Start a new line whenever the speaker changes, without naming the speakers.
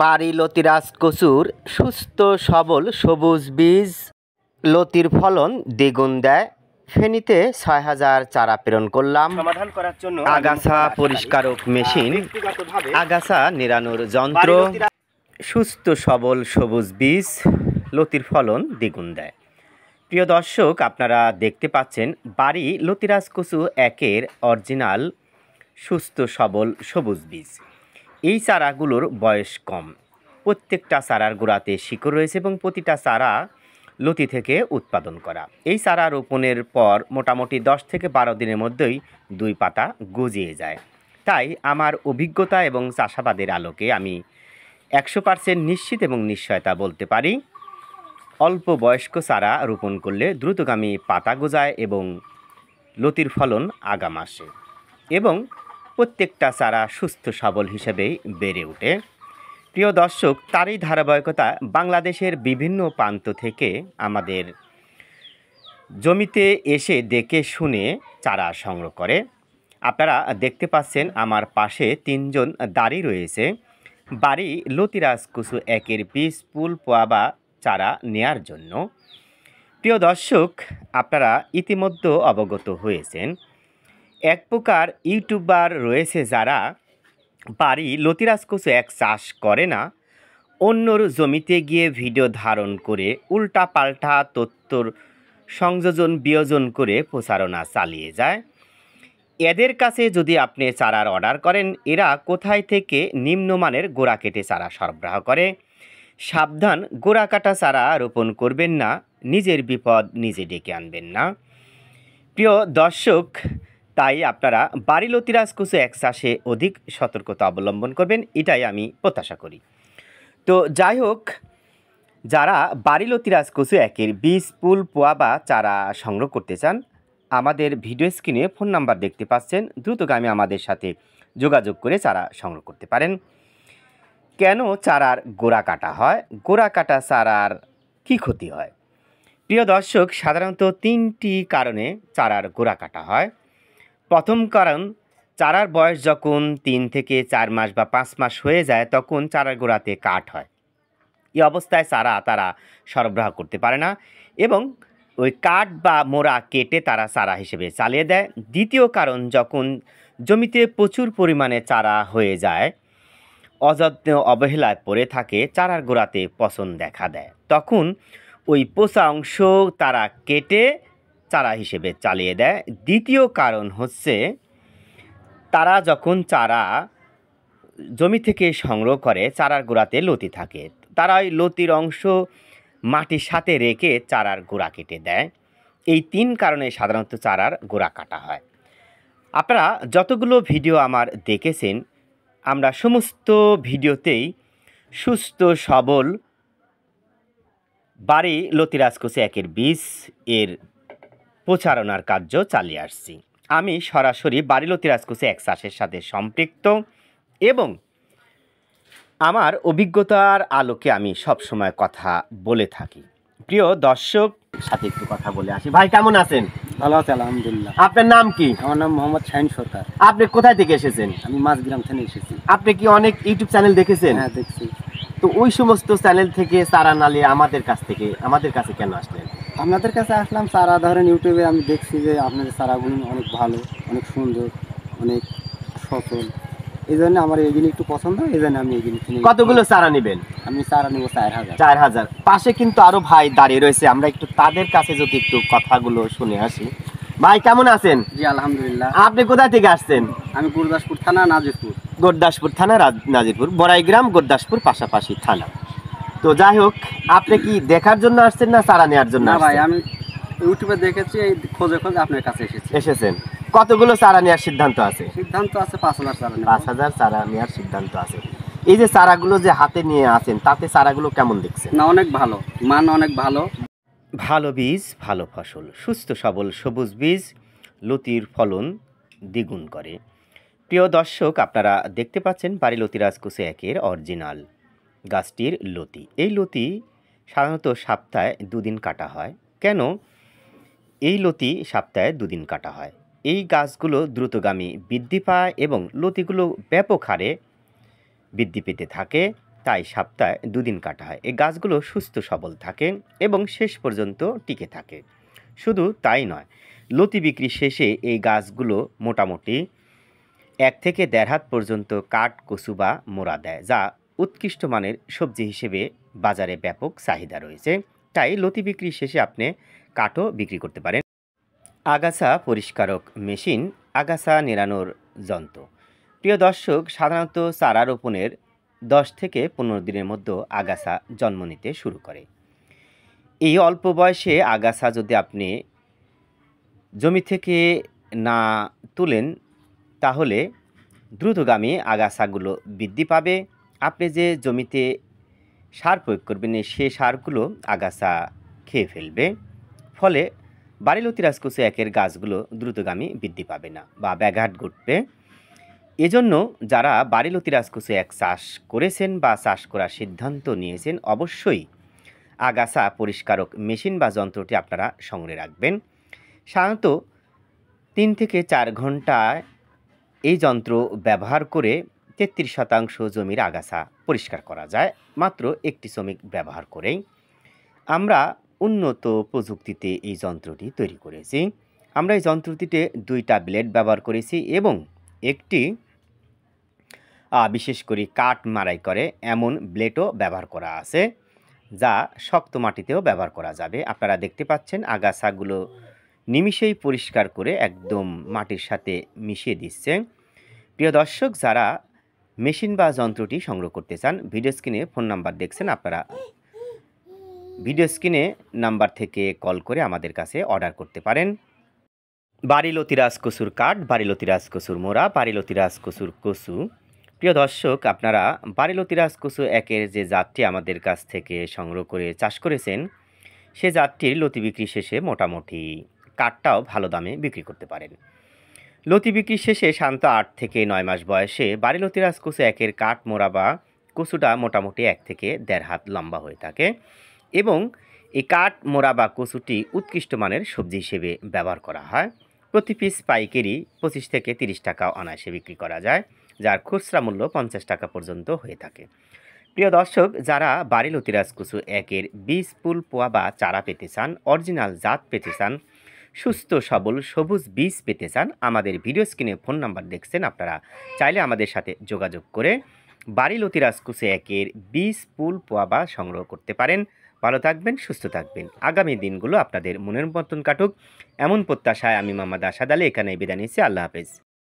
বাড়ি লতিরাজ কচুর সুস্থ সবল সবুজ বীজ লতির ফলন দ্বিগুণ দেয়। ফেনীতে ৬,০০০ চারা প্রেরণ করলাম।
সমাধান করার জন্য
আগাছা পরিষ্কারক মেশিন, আগাছা নিরানোর যন্ত্র, সুস্থ সবল সবুজ বীজ লতির ফলন দ্বিগুণ দেয়। প্রিয় দর্শক, আপনারা দেখতে পাচ্ছেন বাড়ি লতিরাজ কচু একের অরিজিনাল সুস্থ সবল সবুজ বীজ। এই চারাগুলোর বয়স কম, প্রত্যেকটা চারার গোড়াতে শিকড় রয়েছে এবং প্রতিটা চারা লতি থেকে উৎপাদন করা। এই চারা রোপণের পর মোটামুটি 10 থেকে 12 দিনের মধ্যেই 2 পাতা গজিয়ে যায়। তাই আমার অভিজ্ঞতা এবং চাষাবাদের আলোকে আমি 100% নিশ্চিত এবং নিশ্চয়তা বলতে পারি, অল্প বয়স্ক চারা রোপণ করলে দ্রুতগামী পাতা গজায় এবং লতির ফলন আগাম আসে এবং প্রত্যেকটা চারা সুস্থ সবল হিসেবেই বেড়ে ওঠে। প্রিয় দর্শক, তারই ধারাবাহিকতা বাংলাদেশের বিভিন্ন প্রান্ত থেকে আমাদের জমিতে এসে দেখে শুনে চারা সংগ্রহ করে। আপনারা দেখতে পাচ্ছেন আমার পাশে 3 জন দাঁড়িয়ে রয়েছে বাড়ি লতিরাজ কচু একের বীজ পুল পোয়াবা চারা নেয়ার জন্য। প্রিয় দর্শক, আপনারা ইতিমধ্যে অবগত হয়েছেন এক প্রকার ইউটিউবার রয়েছে যারা বাড়ি লতিরাজ কচু এক চাষ করে না, অন্যর জমিতে গিয়ে ভিডিও ধারণ করে উল্টা পাল্টা তথ্যর সংযোজন বিয়োজন করে প্রচারণা চালিয়ে যায়। এদের কাছে যদি আপনি চারার অর্ডার করেন, এরা কোথায় থেকে নিম্নমানের গোড়া কেটে চারা সরবরাহ করে। সাবধান, গোড়া কাটা চারা রোপণ করবেন না, নিজের বিপদ নিজে ডেকে আনবেন না। প্রিয় দর্শক, তাই আপনারা বাড়ি লতিরাজ কচু এক চাষে অধিক সতর্কতা অবলম্বন করবেন, এটাই আমি প্রত্যাশা করি। তো যাই হোক, যারা বাড়ি লতিরাজ কচু একের বীজ পুল পোয়াবা চারা সংগ্রহ করতে চান, আমাদের ভিডিও স্ক্রিনে ফোন নাম্বার দেখতে পাচ্ছেন, দ্রুতগামী আমাদের সাথে যোগাযোগ করে চারা সংগ্রহ করতে পারেন। কেন চারার গোড়া কাটা হয়, গোড়া কাটা চারার কি ক্ষতি হয়? প্রিয় দর্শক, সাধারণত 3টি কারণে চারার গোড়া কাটা হয়। প্রথম কারণ, চারার বয়স যখন 3 থেকে 4 মাস বা 5 মাস হয়ে যায় তখন চারার গোড়াতে কাঠ হয়। এই অবস্থায় চারা তারা সরবরাহ করতে পারে না এবং ওই কাঠ বা মোড়া কেটে তারা চারা হিসেবে চালিয়ে দেয়। দ্বিতীয় কারণ, যখন জমিতে প্রচুর পরিমাণে চারা হয়ে যায়, অযত্ন অবহেলায় পড়ে থাকে, চারার গোড়াতে পচন দেখা দেয়, তখন ওই পচা অংশ তারা কেটে চারা হিসেবে চালিয়ে দেয়। দ্বিতীয় কারণ হচ্ছে, তারা যখন চারা জমি থেকে সংগ্রহ করে চারার গোড়াতে লতি থাকে, তারা ওই লতির অংশ মাটির সাথে রেখে চারার গোড়া কেটে দেয়। এই 3 কারণে সাধারণত চারার গোড়া কাটা হয়। আপনারা যতগুলো ভিডিও আমার দেখেছেন, আমরা সমস্ত ভিডিওতেই সুস্থ সবল বাড়ি লতিরাজ কচু একের বীজ এর প্রচারণার কার্য চালিয়ে আসছি। আমি সরাসরি বাড়ি লতিরাজ কচু এক চাষের সাথে সম্পৃক্ত এবং আমার অভিজ্ঞতার আলোকে আমি সবসময় কথা বলে থাকি। প্রিয় দর্শক, সাথে একটু কথা বলে আসি। ভাই কেমন আছেন?
ভালো আছে আলহামদুলিল্লাহ।
আপনার নাম কি?
আমার নাম মোহাম্মদ শাহিন সরকার।
আপনি কোথায় থেকে এসেছেন?
আমি মাঝগ্রাম থেকে এসেছি।
আপনি কি অনেক ইউটিউব চ্যানেল দেখেছেন?
হ্যাঁ, দেখছি।
তো ওই সমস্ত চ্যানেল থেকে চারা নালে আমাদের কাছে কেন আসলেন?
আপনাদের কাছে আসলাম, চারা ধরেন ইউটিউবে আমি দেখছি যে আপনাদের চারাগুলো অনেক ভালো, অনেক সুন্দর, অনেক সফল। এই জন্য আমার এইগুলি একটু পছন্দ, এই জন্য আমি এইগুলি কিনে।
কতগুলো চারা নেবেন?
আমি চারা নেব 4000।
4000। পাশে কিন্তু আরো ভাই দাঁড়িয়ে রয়েছে, আমরা একটু তাদের কাছে যদি একটু কথাগুলো শুনে আসি। ভাই কেমন আছেন?
জি আলহামদুলিল্লাহ।
আপনি কোথা থেকে আসছেন?
আমি গুরদাসপুর থানা, নাজিরপুর।
গুরদাসপুর থানা, নাজিরপুর, বড়াইগ্রাম, গুরদাসপুর পাশাপাশি থানা। তো যাই হোক, আপনি কি দেখার জন্য আসছেন না চারা নেওয়ার জন্য?
না ভাই, আমি ইউটিউবে দেখেছি, এই খোঁজে আপনার কাছে এসেছেন।
কতগুলো চারা নেওয়ার সিদ্ধান্ত আছে?
সিদ্ধান্ত আছে 5000 চারা।
5000 চারা নেওয়ার সিদ্ধান্ত আছে। এই যে চারাগুলো যে হাতে নিয়ে আছেন, তাতে চারাগুলো কেমন দেখছেন?
না, অনেক ভালো, মান অনেক ভালো।
ভালো বীজ, ভালো ফসল, সুস্থ সবল সবুজ বীজ লতির ফলন দ্বিগুণ করে। প্রিয় দর্শক, আপনারা দেখতে পাচ্ছেন বাড়ি লতিরাজ কচু একের অরিজিনাল গাছটির লতি। এই লতি সাধারণত সপ্তাহে 2 দিন কাটা হয়। কেন এই লতি সপ্তাহে 2 দিন কাটা হয়? এই গাছগুলো দ্রুতগামী বৃদ্ধি পায় এবং লতিগুলো ব্যাপক হারে বৃদ্ধি পেতে থাকে। তাই সপ্তাহে 2 দিন কাটা হয়। এই গাছগুলো সুস্থ সবল থাকে এবং শেষ পর্যন্ত টিকে থাকে। শুধু তাই নয়, লতি বিক্রি শেষে এই গাছগুলো মোটামুটি 1 থেকে 1.5 হাত পর্যন্ত কাঠ, কচু বা মোড়া দেয়, যা উৎকৃষ্ট মানের সবজি হিসেবে বাজারে ব্যাপক চাহিদা রয়েছে। তাই লতি বিক্রি শেষে আপনি কাঠও বিক্রি করতে পারেন। আগাছা পরিষ্কারক মেশিন, আগাছা নিড়ানোর যন্ত্র। প্রিয় দর্শক, সাধারণত চারা রোপণের 10 থেকে 15 দিনের মধ্যে আগাছা জন্ম নিতে শুরু করে। এই অল্প বয়সে আগাছা যদি আপনি জমি থেকে না তুলেন, তাহলে দ্রুতগামী আগাছাগুলো বৃদ্ধি পাবে। আপনি যে জমিতে সার প্রয়োগ করবেন, সে সারগুলো আগাছা খেয়ে ফেলবে। ফলে বাড়িলতি রাজকচু একের গাছগুলো দ্রুতগামী বৃদ্ধি পাবে না বা ব্যাঘাত ঘটবে। এজন্য যারা বাড়িলতি রাজকচু এক চাষ করেছেন বা চাষ করার সিদ্ধান্ত নিয়েছেন, অবশ্যই আগাছা পরিষ্কারক মেশিন বা যন্ত্রটি আপনারা সংগ্রহে রাখবেন। সাধারণত 3 থেকে 4 ঘন্টায় এই যন্ত্র ব্যবহার করে 33% জমির আগাছা পরিষ্কার করা যায়, মাত্র একটি শ্রমিক ব্যবহার করেই। আমরা উন্নত প্রযুক্তিতে এই যন্ত্রটি তৈরি করেছি। আমরা এই যন্ত্রটিতে 2টা ব্লেড ব্যবহার করেছি এবং একটি বিশেষ করে কাঠ মাড়াই করে এমন ব্লেডও ব্যবহার করা আছে, যা শক্ত মাটিতেও ব্যবহার করা যাবে। আপনারা দেখতে পাচ্ছেন আগাছাগুলো নিমিষেই পরিষ্কার করে একদম মাটির সাথে মিশিয়ে দিচ্ছে। প্রিয় দর্শক, যারা মেশিন বা যন্ত্রটি সংগ্রহ করতে চান, ভিডিও স্ক্রিনে ফোন নাম্বার দেখছেন, আপনারা ভিডিও স্ক্রিনে নাম্বার থেকে কল করে আমাদের কাছে অর্ডার করতে পারেন। বাড়িলতি রাজকচুর কাঠ, বাড়িলতি রাজকচুর মোড়া, বাড়িলতি রাজকচুর কচু। প্রিয় দর্শক, আপনারা বাড়িলতি রাজকচু একের যে জাতটি আমাদের কাছ থেকে সংগ্রহ করে চাষ করেছেন, সে জাতটির লতি বিক্রি শেষে মোটামুটি কাঠটাও ভালো দামে বিক্রি করতে পারেন। লতি বিক্রি শেষে শান্ত 8 থেকে 9 মাস বয়সে বাড়িলতি রাজকচু একের কাঠ মোড়া বা কচুটা মোটামুটি 1 থেকে 1.5 হাত লম্বা হয়ে থাকে এবং এই কাঠ মোড়া বা কচুটি উৎকৃষ্ট মানের সবজি হিসেবে ব্যবহার করা হয়। প্রতি পিস পাইকারি 25 থেকে 30 টাকা অনায়াসে বিক্রি করা যায়, যার খুচরা মূল্য 50 টাকা পর্যন্ত হয়ে থাকে। প্রিয় দর্শক, যারা বাড়িলতি রাজকচু একের বীজ, ফুল, পোয়া বা চারা পেতে চান, অরিজিনাল জাত পেতে চান, সুস্থ সবল সবুজ বীজ পেতে চান, আমাদের ভিডিও স্ক্রিনে ফোন নাম্বার দেখছেন, আপনারা চাইলে আমাদের সাথে যোগাযোগ করে বাড়িলতি রাজকচু একের বীজ, ফুল, পোয়া বা সংগ্রহ করতে পারেন। ভালো থাকবেন, সুস্থ থাকবেন। আগামী দিনগুলো আপনাদের মনের মতন কাটুক, এমন প্রত্যাশায় আমি মোহাম্মদ আসাদ আলী এখানে বিদায় নিচ্ছি। আল্লাহ হাফেজ।